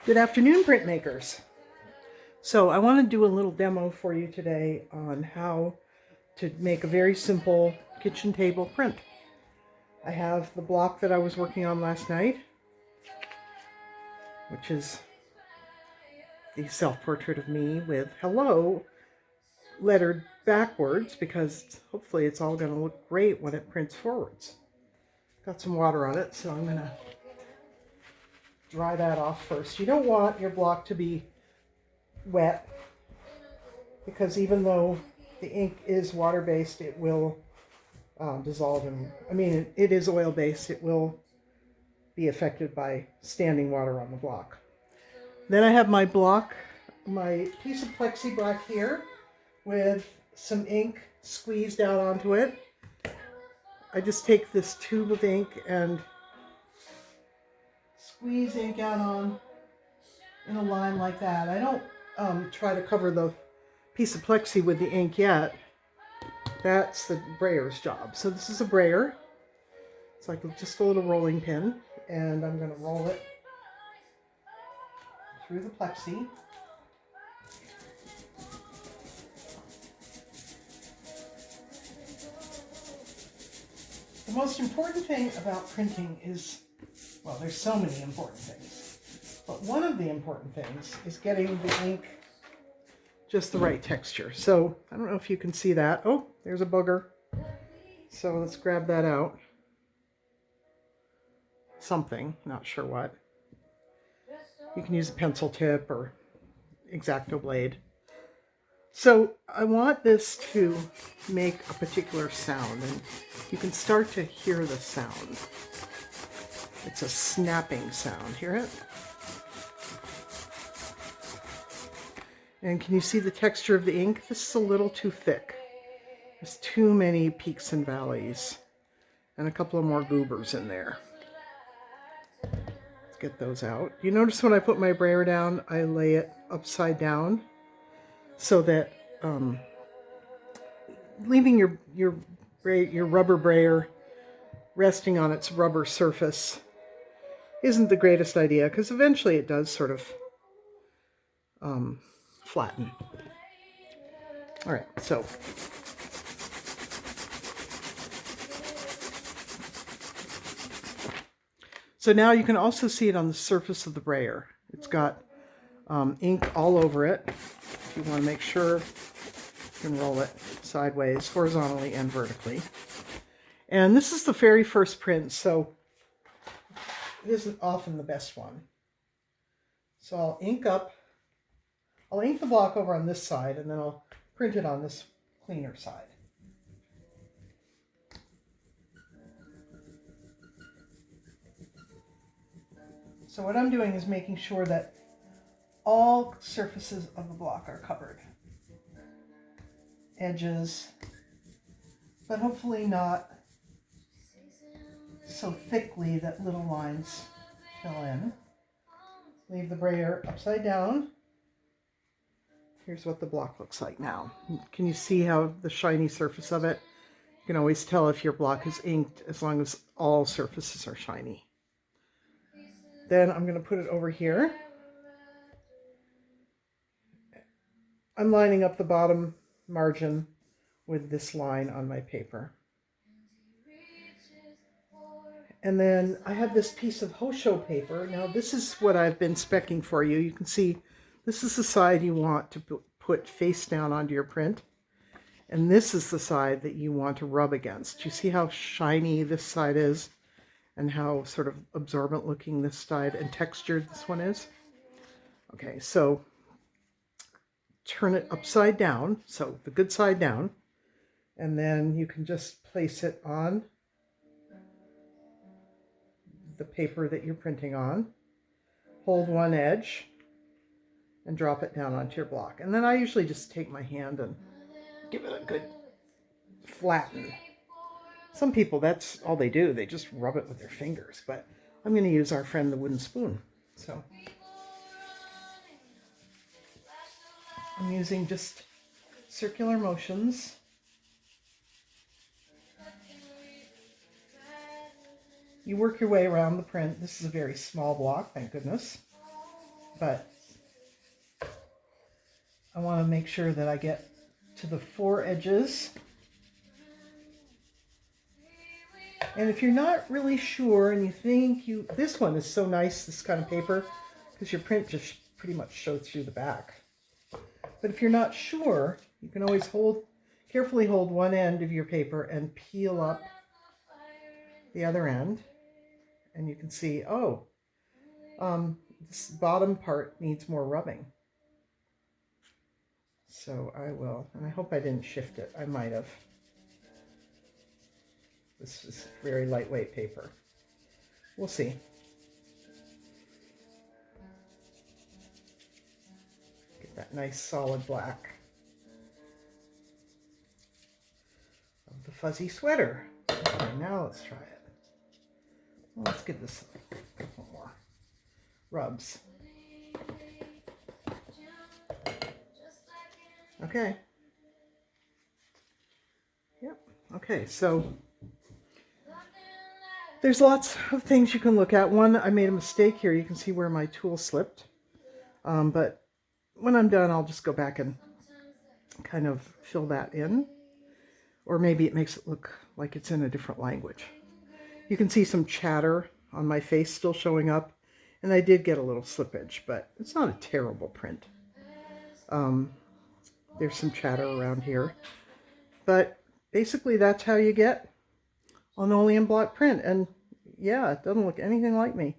Good afternoon, printmakers. So I want to do a little demo for you today on how to make a very simple kitchen table print. I have the block that I was working on last night, which is the self-portrait of me with hello lettered backwards because hopefully it's all going to look great when it prints forwards. Got some water on it, so I'm going to dry that off first. You don't want your block to be wet because even though the ink is water-based, it will dissolve it is oil-based. It will be affected by standing water on the block. Then I have my block, my piece of plexi black here with some ink squeezed out onto it. I just take this tube of ink and squeeze ink out on in a line like that. I don't try to cover the piece of plexi with the ink yet. That's the brayer's job. So this is a brayer. It's like just a little rolling pin, and I'm going to roll it through the plexi. The most important thing about printing is, well, there's so many important things, but one of the important things is getting the ink just the right texture. So I don't know if you can see that. Oh, there's a booger. So let's grab that out. Something, not sure what. You can use a pencil tip or X-Acto blade. So I want this to make a particular sound, and you can start to hear the sound. It's a snapping sound. Hear it? And can you see the texture of the ink? This is a little too thick. There's too many peaks and valleys, and a couple of more goobers in there. Let's get those out. You notice when I put my brayer down, I lay it upside down so that leaving your rubber brayer resting on its rubber surface isn't the greatest idea, because eventually it does sort of flatten. All right, so now you can also see it on the surface of the brayer. It's got ink all over it. If you want to make sure, you can roll it sideways, horizontally, and vertically. And this is the very first print, so it isn't often the best one. So I'll ink the block over on this side, and then I'll print it on this cleaner side. So what I'm doing is making sure that all surfaces of the block are covered. Edges, but hopefully not so thickly that little lines fill in. Leave the brayer upside down. Here's what the block looks like now. Can you see how the shiny surface of it? You can always tell if your block is inked as long as all surfaces are shiny. Then I'm going to put it over here. I'm lining up the bottom margin with this line on my paper. And then I have this piece of Hosho paper. Now this is what I've been speccing for you. You can see this is the side you want to put face down onto your print. And this is the side that you want to rub against. You see how shiny this side is and how sort of absorbent looking this side and textured this one is? Okay, so turn it upside down, so the good side down, and then you can just place it on the paper that you're printing on. Hold one edge and drop it down onto your block. And then I usually just take my hand and give it a good flatten. Some people, that's all they do. They just rub it with their fingers. But I'm going to use our friend the wooden spoon. So I'm using just circular motions. You work your way around the print. This is a very small block, thank goodness. but I want to make sure that I get to the 4 edges. And if you're not really sure and you think this one is so nice, this kind of paper, because your print just pretty much shows through the back. But if you're not sure, you can always carefully hold one end of your paper and peel up the other end. And you can see, oh, this bottom part needs more rubbing. So I will, and I hope I didn't shift it. I might have. This is very lightweight paper. We'll see. Get that nice solid black of the fuzzy sweater. Okay, now let's try it. Well, let's give this a couple more rubs. Okay. Yep. Okay, so there's lots of things you can look at. One, I made a mistake here. You can see where my tool slipped. But when I'm done, I'll just go back and kind of fill that in. Or maybe it makes it look like it's in a different language. You can see some chatter on my face still showing up. And I did get a little slippage, but it's not a terrible print. There's some chatter around here. But basically that's how you get linoleum block print. And yeah, it doesn't look anything like me.